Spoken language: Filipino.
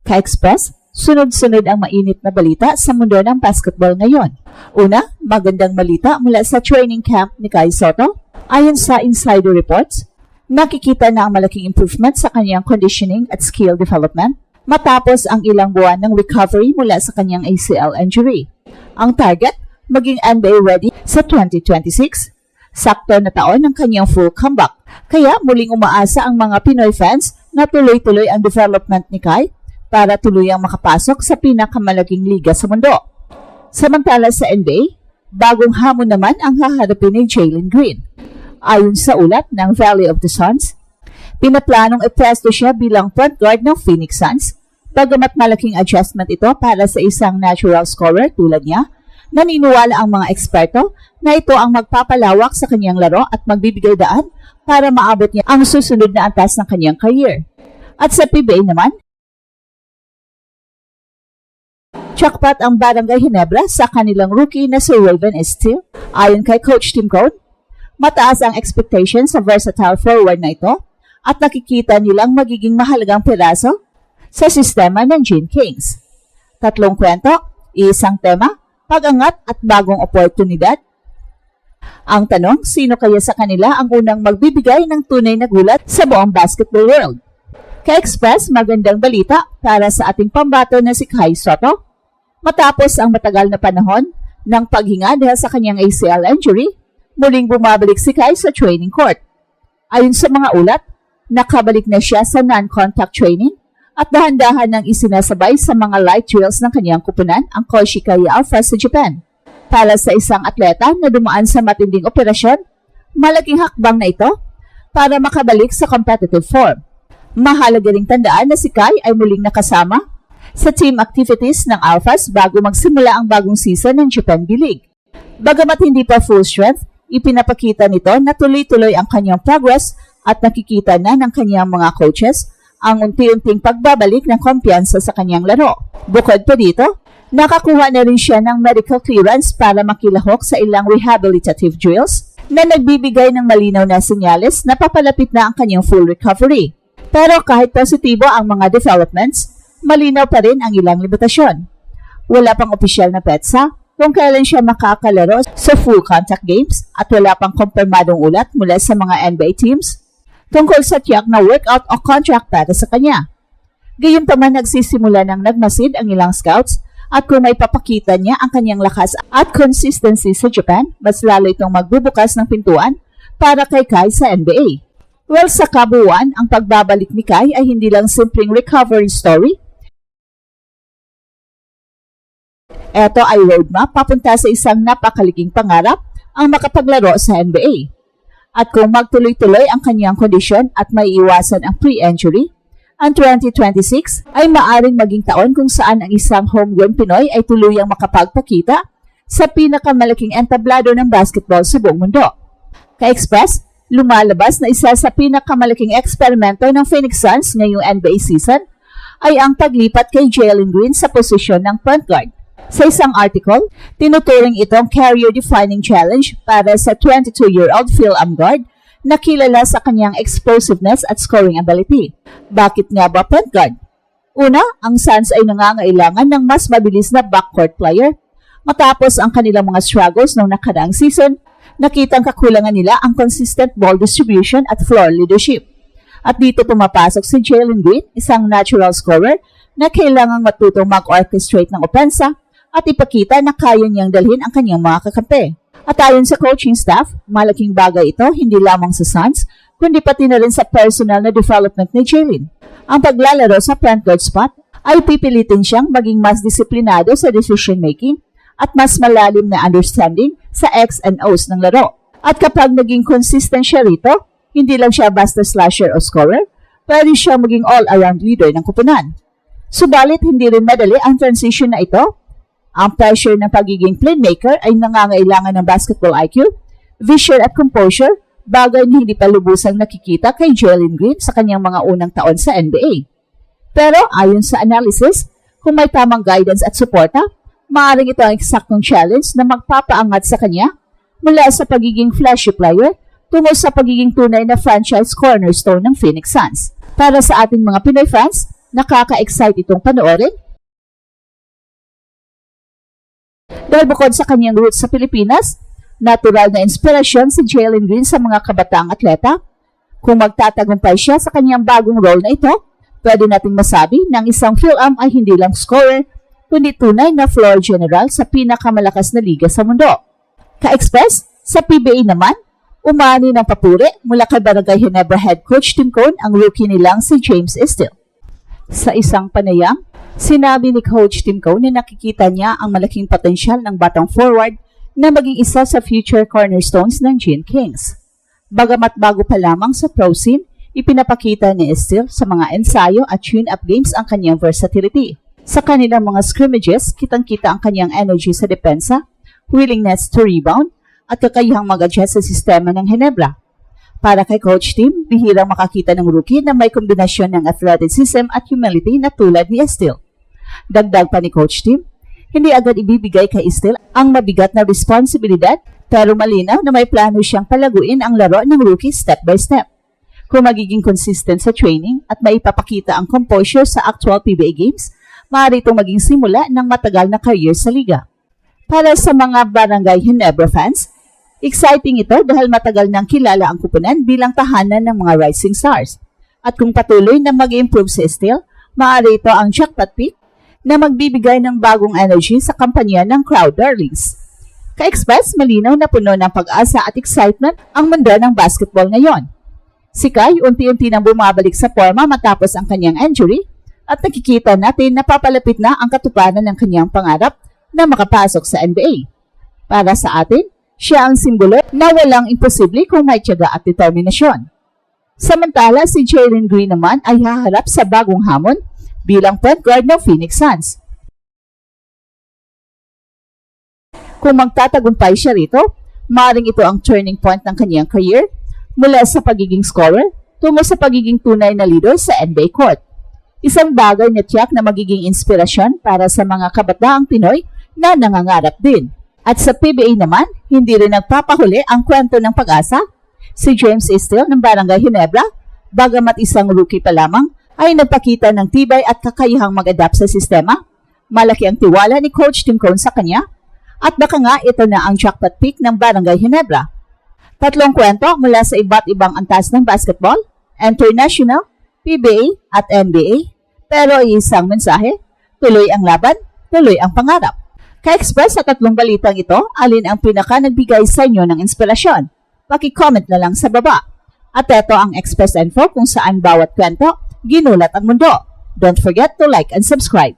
Ka-Express, sunod-sunod ang mainit na balita sa mundo ng basketball ngayon. Una, magandang balita mula sa training camp ni Kai Sotto. Ayon sa insider reports, nakikita na ang malaking improvement sa kanyang conditioning at skill development matapos ang ilang buwan ng recovery mula sa kanyang ACL injury. Ang target, maging NBA ready sa 2026. Sakto na taon ng kanyang full comeback, kaya muling umaasa ang mga Pinoy fans na tuloy-tuloy ang development ni Kai para tuluyang makapasok sa pinakamalaking liga sa mundo. Samantala sa NBA, bagong hamon naman ang haharapin ni Jalen Green. Ayon sa ulat ng Valley of the Suns, pinaplanong ipresto siya bilang point guard ng Phoenix Suns. Bagamat malaking adjustment ito para sa isang natural scorer tulad niya, naniniwala ang mga eksperto na ito ang magpapalawak sa kanyang laro at magbibigay daan para maabot niya ang susunod na antas ng kanyang career. At sa PBA naman, jackpot ang Barangay Ginebra sa kanilang rookie na si Raven Estill. Ayon kay Coach Tim Cone, mataas ang expectation sa versatile forward na ito at nakikita nilang magiging mahalagang piraso sa sistema ng Gene Kings. 3 kwento, isang tema, pag-angat at bagong oportunidad. Ang tanong, sino kaya sa kanila ang unang magbibigay ng tunay na gulat sa buong basketball world? Ka-Express, magandang balita para sa ating pambato na si Kai Sotto. Matapos ang matagal na panahon ng paghinga dahil sa kanyang ACL injury, muling bumabalik si Kai sa training court. Ayon sa mga ulat, nakabalik na siya sa non-contact training at dahan-dahan nang isinasabay sa mga light drills ng kanyang kupunan ang Koshikaya Alpha sa Japan. Para sa isang atleta na dumaan sa matinding operasyon, malaking hakbang na ito para makabalik sa competitive form. Mahalaga ring tandaan na si Kai ay muling nakasama sa team activities ng Alphas bago magsimula ang bagong season ng Japan B-League. Bagamat hindi pa full strength, ipinapakita nito na tuloy-tuloy ang kanyang progress at nakikita na ng kanyang mga coaches ang unti-unting pagbabalik ng kumpiyansa sa kanyang laro. Bukod pa dito, nakakuha na rin siya ng medical clearance para makilahok sa ilang rehabilitative drills na nagbibigay ng malinaw na senyales na papalapit na ang kanyang full recovery. Pero kahit positibo ang mga developments, malinaw pa rin ang ilang limitasyon. Wala pang opisyal na petsa kung kailan siya makakalaro sa full contact games at wala pang kumpirmadong ulat mula sa mga NBA teams tungkol sa tiyak na workout o contract para sa kanya. Gayunpaman nagsisimula ng nagmasid ang ilang scouts at kung may papakita niya ang kanyang lakas at consistency sa Japan, mas lalo itong magbubukas ng pintuan para kay Kai sa NBA. Well, sa kabuuan, ang pagbabalik ni Kai ay hindi lang simpleng recovery story. Ito ay roadmap papunta sa isang napakaliging pangarap ang makapaglaro sa NBA. At kung magtuloy-tuloy ang kanyang kondisyon at maiiwasan ang pre-injury, ang 2026 ay maaring maging taon kung saan ang isang homegrown Pinoy ay tuluyang makapagpakita sa pinakamalaking entablado ng basketball sa buong mundo. Ka-Express, lumalabas na isa sa pinakamalaking eksperimento ng Phoenix Suns ngayong NBA season ay ang paglipat kay Jalen Green sa posisyon ng point guard. Sa isang article, tinuturing itong career-defining challenge para sa 22-year-old Phil Amgard na kilala sa kanyang explosiveness at scoring ability. Bakit nga ba point guard? Una, ang Suns ay nangangailangan ng mas mabilis na backcourt player. Matapos ang kanilang mga struggles noong nakaraang season, nakitang kakulangan nila ang consistent ball distribution at floor leadership. At dito pumapasok si Jalen Green, isang natural scorer na kailangang matutong mag-orchestrate ng opensa at ipakita na kaya niyang dalhin ang kanyang mga kakampi. At ayon sa coaching staff, malaking bagay ito hindi lamang sa Suns, kundi pati na rin sa personal na development ni Jalen. Ang paglalaro sa point guard spot ay pipilitin siyang maging mas disiplinado sa decision-making at mas malalim na understanding sa X and O's ng laro. At kapag naging consistent siya rito, hindi lang siya basta slasher o scorer, pwede siya maging all-around leader ng kupunan. Subalit, hindi rin madali ang transition na ito. Ang pressure ng pagiging playmaker ay nangangailangan ng basketball IQ, vision at composure, bagay na hindi pa lubusang nakikita kay Jalen Green sa kanyang mga unang taon sa NBA. Pero ayon sa analysis, kung may tamang guidance at suporta, maaaring ito ang eksaktong challenge na magpapaangat sa kanya mula sa pagiging flashy player tungo sa pagiging tunay na franchise cornerstone ng Phoenix Suns. Para sa ating mga Pinoy fans, nakaka-excite itong panoorin. Dahil bukod sa kanyang roots sa Pilipinas, natural na inspirasyon si Jalen Green sa mga kabataang atleta. Kung magtatagumpay siya sa kanyang bagong role na ito, pwede nating masabi na ang isang Phil-Am ay hindi lang scorer, kundi tunay na floor general sa pinakamalakas na liga sa mundo. Ka-Express, sa PBA naman, umani ng papuri mula kay Barangay Ginebra head coach Tim Cone ang rookie nilang si James Estill. Sa isang panayam, sinabi ni Coach Tim Cone na nakikita niya ang malaking potensyal ng batang forward na maging isa sa future cornerstones ng Gin Kings. Bagamat bago pa lamang sa pro scene, ipinapakita ni Estill sa mga ensayo at tune-up games ang kanyang versatility. Sa kanilang mga scrimmages, kitang-kita ang kanyang energy sa depensa, willingness to rebound, at kakayahang mag-adjust sa sistema ng Ginebra. Para kay Coach Tim, bihirang makakita ng rookie na may kombinasyon ng athleticism at humility na tulad ni Estill. Dagdag pa ni Coach Tim, hindi agad ibibigay kay Estill ang mabigat na responsibilidad, pero malinaw na may plano siyang palaguin ang laro ng rookie step by step. Kung magiging consistent sa training at maipapakita ang composure sa actual PBA games, maaari itong maging simula ng matagal na career sa liga. Para sa mga Barangay Ginebra fans, exciting ito dahil matagal nang kilala ang kupunan bilang tahanan ng mga rising stars. At kung patuloy na mag-improve si Estill, maaari ito ang jackpot pick na magbibigay ng bagong energy sa kampanya ng crowd darlings. Ka-Express, malinaw na puno ng pag-asa at excitement ang mundo ng basketball ngayon. Si Kai unti-unti nang bumabalik sa forma matapos ang kanyang injury at nakikita natin na papalapit na ang katuparan ng kanyang pangarap na makapasok sa NBA. Para sa atin, siya ang simbolo na walang imposible kung may tiyaga at determinasyon. Samantala, si Jalen Green naman ay haharap sa bagong hamon bilang point guard ng Phoenix Suns. Kung magtatagumpay siya rito, maaaring ito ang turning point ng kanyang career mula sa pagiging scorer tungo sa pagiging tunay na leader sa NBA court. Isang bagay na tiyak na magiging inspirasyon para sa mga kabataang Pinoy na nangangarap din. At sa PBA naman, hindi rin nagpapahuli ang kwento ng pag-asa. Si James Estill ng Barangay Ginebra, bagamat isang rookie pa lamang, ay nagpakita ng tibay at kakayahang mag-adapt sa sistema. Malaki ang tiwala ni Coach Tim Cone sa kanya, at baka nga ito na ang jackpot pick ng Barangay Ginebra. Tatlong kwento mula sa iba't ibang antas ng basketball, international, PBA at NBA, pero isang mensahe, tuloy ang laban, tuloy ang pangarap. Ka-Express, sa tatlong balitang ito, alin ang pinaka nagbigay sa inyo ng inspirasyon? Paki-comment na lang sa baba. At ito ang Express Info kung saan bawat kwento ginulat ang mundo. Don't forget to like and subscribe.